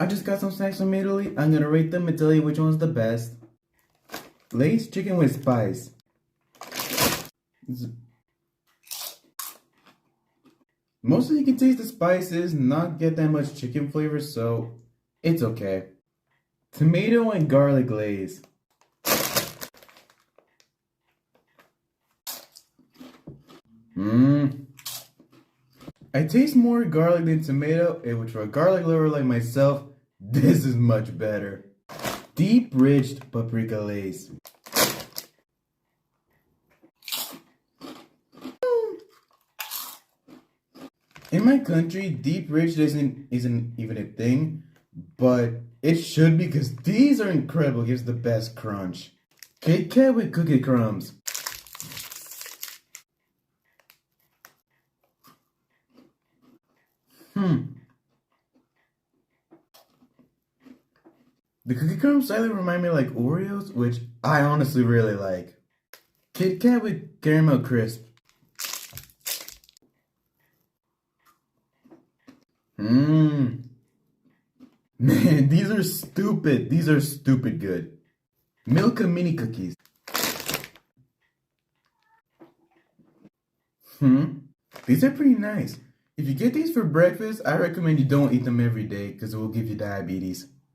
I just got some snacks from Italy. I'm gonna rate them and tell you which one's the best. Lay's chicken with spice. Mostly you can taste the spices, not get that much chicken flavor, so it's okay. Tomato and garlic glaze. Mmm. I taste more garlic than tomato, and for a garlic lover like myself, this is much better. Deep ridged paprika glaze. In my country, deep ridged isn't even a thing, but it should be because these are incredible. It gives the best crunch. Kit Kat with cookie crumbs. The cookie crumbs slightly remind me of like Oreos, which I honestly really like. Kit Kat with caramel crisp. Mmm. Man, these are stupid. These are stupid good. Milka mini cookies. These are pretty nice. If you get these for breakfast, I recommend you don't eat them every day because it will give you diabetes.